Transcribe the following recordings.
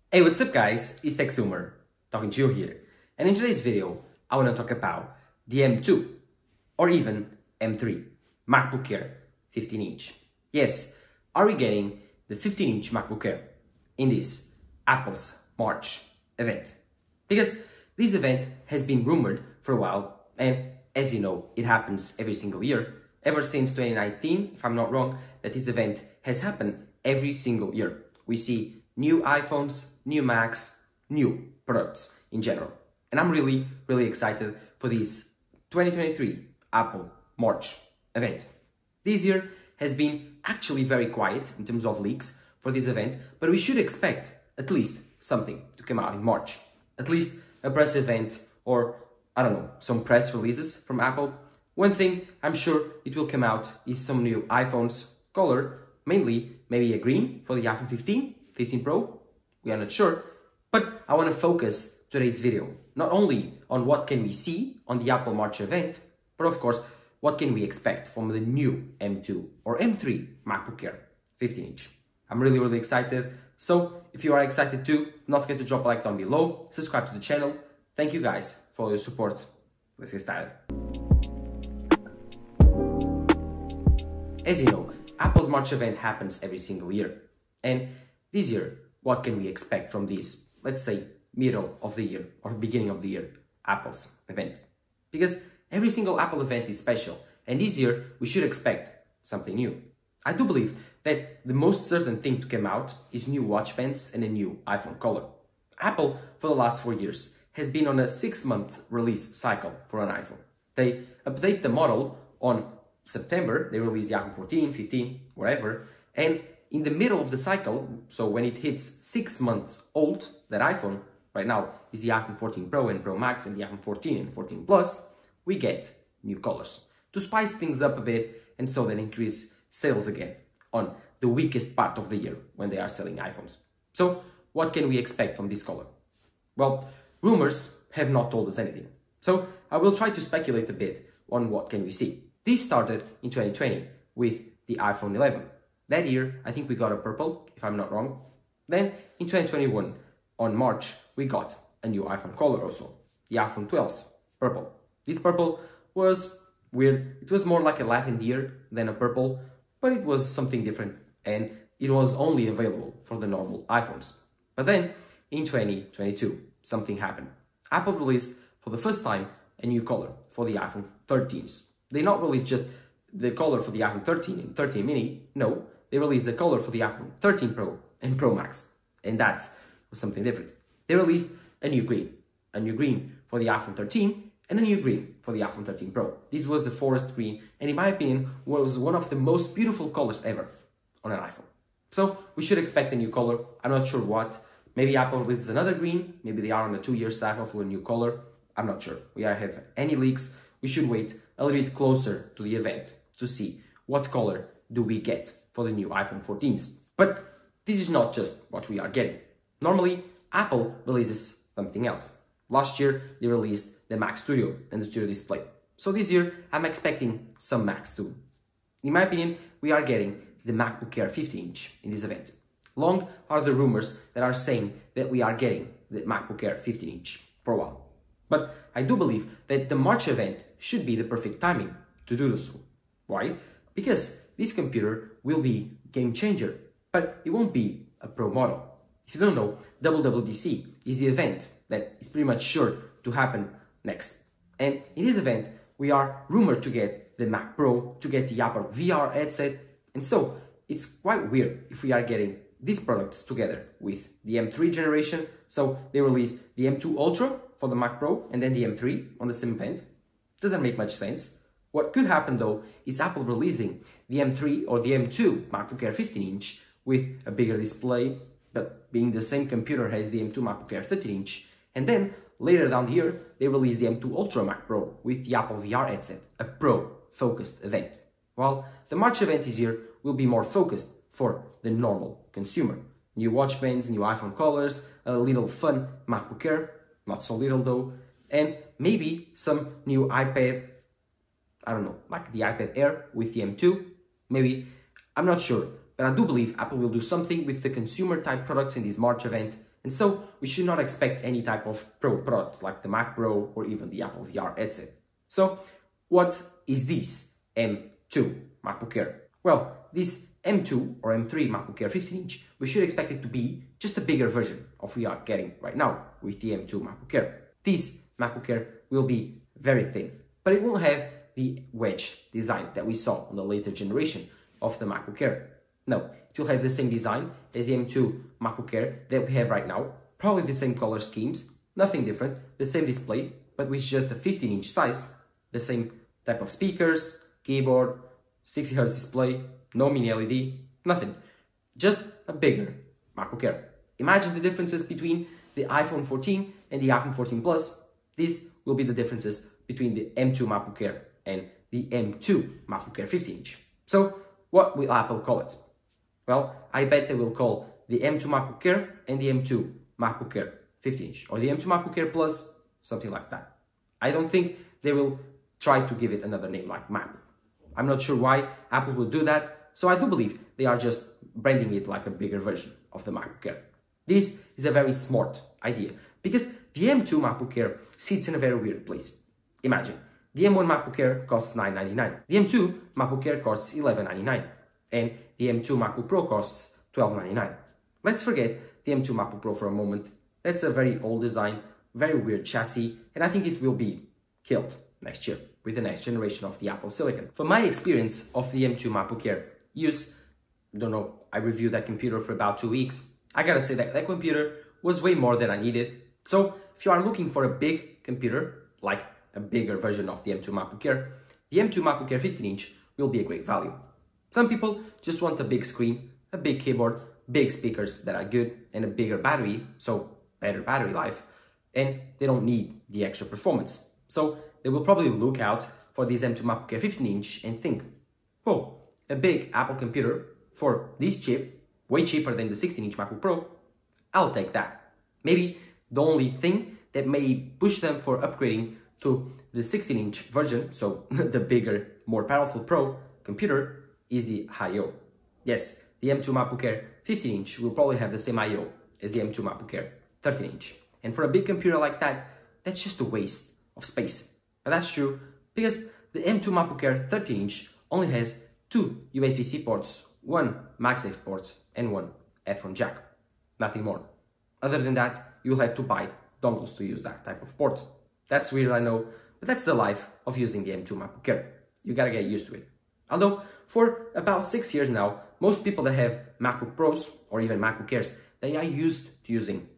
Hey, what's up guys, it's TechZoomer, talking to you here. And in today's video, I want to talk about the M2 or even M3 MacBook Air 15-inch. Yes, are we getting the 15-inch MacBook Air in this Apple's March event? Because this event has been rumored for a while, and as you know, it happens every single year. Ever since 2019, if I'm not wrong, that this event has happened every single year. We see new iPhones, new Macs, new products in general. And I'm really excited for this 2023 Apple March event. This year has been actually very quiet in terms of leaks for this event, but we should expect at least something to come out in March. At least a press event or, I don't know, some press releases from Apple. One thing I'm sure it will come out is some new iPhones color, mainly maybe a green for the iPhone 15 Pro, we are not sure, but I want to focus today's video not only on what can we see on the Apple March event, but of course, what can we expect from the new M2 or M3 MacBook Air 15-inch. I'm really excited, so if you are excited too, do not forget to drop a like down below, subscribe to the channel. Thank you guys for your support. Let's get started. As you know, Apple's March event happens every single year, and this year, what can we expect from this, let's say, middle of the year or beginning of the year Apple's event? Because every single Apple event is special, and this year we should expect something new. I do believe that the most certain thing to come out is new watch bands and a new iPhone color. Apple, for the last 4 years, has been on a 6-month release cycle for an iPhone. They update the model on September, they release the iPhone 14, 15, whatever, and in the middle of the cycle, so when it hits 6 months old, that iPhone, right now is the iPhone 14 Pro and Pro Max and the iPhone 14 and 14 Plus, we get new colors to spice things up a bit and so that increase sales again on the weakest part of the year when they are selling iPhones. So what can we expect from this color? Well, rumors have not told us anything. So I will try to speculate a bit on what can we see. This started in 2020 with the iPhone 11. That year, I think we got a purple, if I'm not wrong. Then, in 2021, on March, we got a new iPhone color also, the iPhone 12's purple. This purple was weird. It was more like a lavender than a purple, but it was something different, and it was only available for the normal iPhones. But then, in 2022, something happened. Apple released, for the first time, a new color for the iPhone 13s. They not released just the color for the iPhone 13 and 13 mini, no. They released the color for the iPhone 13 Pro and Pro Max, and that was something different. They released a new green for the iPhone 13 and a new green for the iPhone 13 Pro. This was the forest green, and in my opinion, was one of the most beautiful colors ever on an iPhone. So we should expect a new color. I'm not sure what. Maybe Apple releases another green. Maybe they are on a 2-year cycle for a new color. I'm not sure. We don't have any leaks. We should wait a little bit closer to the event to see what color do we get for the new iPhone 14s. But this is not just what we are getting. Normally, Apple releases something else. Last year, they released the Mac Studio and the Studio Display. So this year, I'm expecting some Macs too. In my opinion, we are getting the MacBook Air 15-inch in this event. Long are the rumors that are saying that we are getting the MacBook Air 15-inch for a while. But I do believe that the March event should be the perfect timing to do so. Why? Because this computer will be a game changer, but it won't be a pro model. If you don't know, WWDC is the event that is pretty much sure to happen next. And in this event, we are rumored to get the Mac Pro, to get the Apple VR headset, and so it's quite weird if we are getting these products together with the M3 generation. So they released the M2 Ultra for the Mac Pro and then the M3 on the same event. Doesn't make much sense. What could happen though is Apple releasing the M3 or the M2 MacBook Air 15-inch with a bigger display, but being the same computer as the M2 MacBook Air 13-inch, and then later down the year they release the M2 Ultra Mac Pro with the Apple VR headset, a pro-focused event. While the March event this year will be more focused for the normal consumer. New watch bands, new iPhone colors, a little fun MacBook Air, not so little though, and maybe some new iPad, I don't know, like the iPad Air with the M2, maybe, I'm not sure, but I do believe Apple will do something with the consumer type products in this March event, And so we should not expect any type of Pro products like the Mac Pro or even the Apple VR headset. So what is this M2 MacBook Air? Well, this M2 or M3 MacBook Air 15-inch, we should expect it to be just a bigger version of what we are getting right now with the M2 MacBook Air. This MacBook Air will be very thin, but it won't have the wedge design that we saw on the later generation of the MacBook Air. No, it will have the same design as the M2 MacBook Air that we have right now, probably the same color schemes, nothing different, the same display, but with just a 15-inch size, the same type of speakers, keyboard, 60Hz display, no mini LED, nothing. Just a bigger MacBook Air. Imagine the differences between the iPhone 14 and the iPhone 14 Plus. These will be the differences between the M2 MacBook Air and the M2 MacBook Air 15-inch. So what will Apple call it? Well, I bet they will call the M2 MacBook Air and the M2 MacBook Air 15-inch, or the M2 MacBook Air Plus, something like that. I don't think they will try to give it another name like MacBook. I'm not sure why Apple will do that, so I do believe they are just branding it like a bigger version of the MacBook Air. This is a very smart idea, because the M2 MacBook Air sits in a very weird place. Imagine, the M1 MacBook Air costs $999, the M2 MacBook Air costs $1199, and the M2 MacBook Pro costs $1299. Let's forget the M2 MacBook Pro for a moment. That's a very old design, very weird chassis, and I think it will be killed next year with the next generation of the Apple Silicon. From my experience of the M2 MacBook Air use, I reviewed that computer for about 2 weeks. I gotta say that computer was way more than I needed. So if you are looking for a big computer, like a bigger version of the M2 MacBook Air, the M2 MacBook Air 15-inch will be a great value. Some people just want a big screen, a big keyboard, big speakers that are good, and a bigger battery, so better battery life, and they don't need the extra performance. So they will probably look out for this M2 MacBook Air 15-inch and think, oh, a big Apple computer for this cheap, way cheaper than the 16-inch MacBook Pro, I'll take that. Maybe the only thing that may push them for upgrading to the 16-inch version, so the bigger, more powerful Pro computer, is the I/O. Yes, the M2 MacBook Air 15-inch will probably have the same I/O as the M2 MacBook Air 13-inch. And for a big computer like that, that's just a waste of space. But that's true, because the M2 MacBook Air 13-inch only has 2 USB-C ports, 1 MagSafe port, and 1 headphone jack. Nothing more. Other than that, you'll have to buy dongles to use that type of port. That's weird, I know, but that's the life of using the M2 MacBook Air. You gotta get used to it. Although, for about 6 years now, most people that have MacBook Pros or even MacBook Airs, they are used to using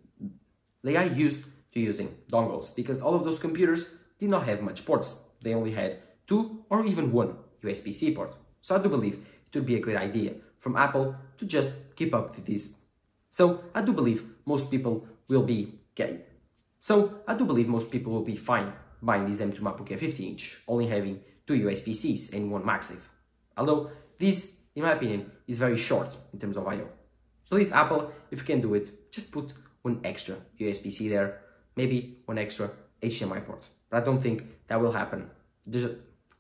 dongles, because all of those computers did not have much ports. They only had 2 or even 1 USB-C port. So I do believe it would be a great idea from Apple to just keep up with this. So I do believe most people will be fine buying this M2 MacBook Air 15-inch, only having 2 USB-Cs and 1 MagSafe. Although this, in my opinion, is very short in terms of I/O. Please, Apple, if you can do it, just put 1 extra USB-C there, maybe 1 extra HDMI port. But I don't think that will happen.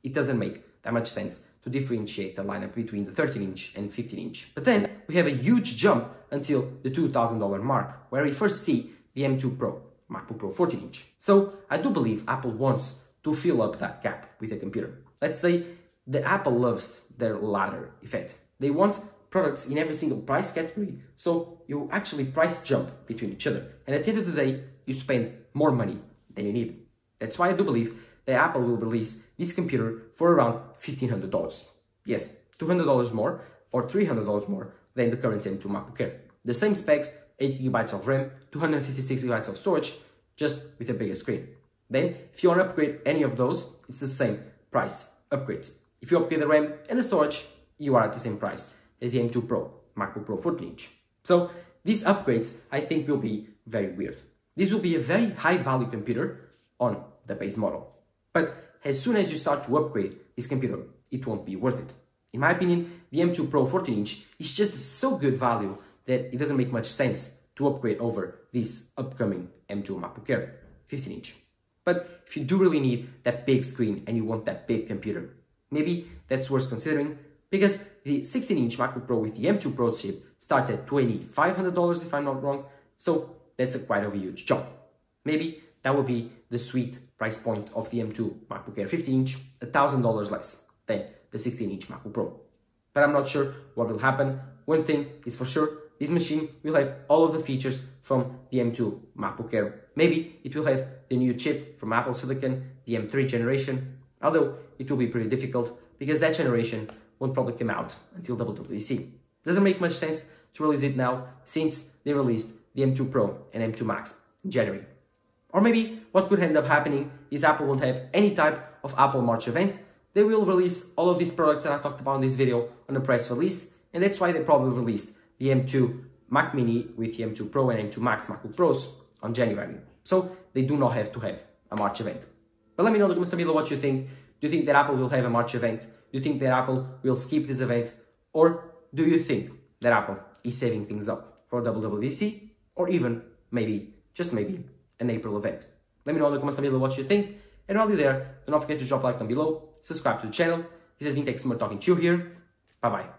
It doesn't make that much sense to differentiate the lineup between the 13-inch and 15-inch. But then we have a huge jump until the $2,000 mark, where we first see the M2 Pro, MacBook Pro 14-inch. So I do believe Apple wants to fill up that gap with a computer. Let's say the Apple loves their ladder effect. They want products in every single price category, so you actually price jump between each other. And at the end of the day, you spend more money than you need. That's why I do believe that Apple will release this computer for around $1,500. Yes, $200 more or $300 more than the current M2 MacBook Air. The same specs, 8GB of RAM, 256GB of storage, just with a bigger screen. Then, if you want to upgrade any of those, it's the same price upgrades. If you upgrade the RAM and the storage, you are at the same price as the M2 Pro, MacBook Pro 14-inch. So, these upgrades, I think, will be very weird. This will be a very high-value computer on the base model. But as soon as you start to upgrade this computer, it won't be worth it. In my opinion, the M2 Pro 14-inch is just so good value that it doesn't make much sense to upgrade over this upcoming M2 MacBook Air 15-inch. But if you do really need that big screen and you want that big computer, maybe that's worth considering, because the 16-inch MacBook Pro with the M2 Pro chip starts at $2,500 if I'm not wrong. So that's quite a huge jump. Maybe that would be the sweet price point of the M2 MacBook Air 15-inch, $1,000 less than the 16-inch MacBook Pro. But I'm not sure what will happen. One thing is for sure, this machine will have all of the features from the M2 MacBook Air. Maybe it will have the new chip from Apple Silicon, the M3 generation, although it will be pretty difficult because that generation won't probably come out until WWDC. Doesn't make much sense to release it now since they released the M2 Pro and M2 Max in January. Or maybe what could end up happening is Apple won't have any type of Apple March event. They will release all of these products that I talked about in this video on a press release, and that's why they probably released the M2 Mac Mini with the M2 Pro and M2 Max MacBook Pros on January. So they do not have to have a March event. But let me know in the comments below what you think. Do you think that Apple will have a March event? Do you think that Apple will skip this event? Or do you think that Apple is saving things up for WWDC? Or even, maybe, just maybe, an April event? Let me know in the comments below what you think. And while you're there, do not forget to drop a like down below, subscribe to the channel. This has been Tech Smart talking to you here. Bye bye.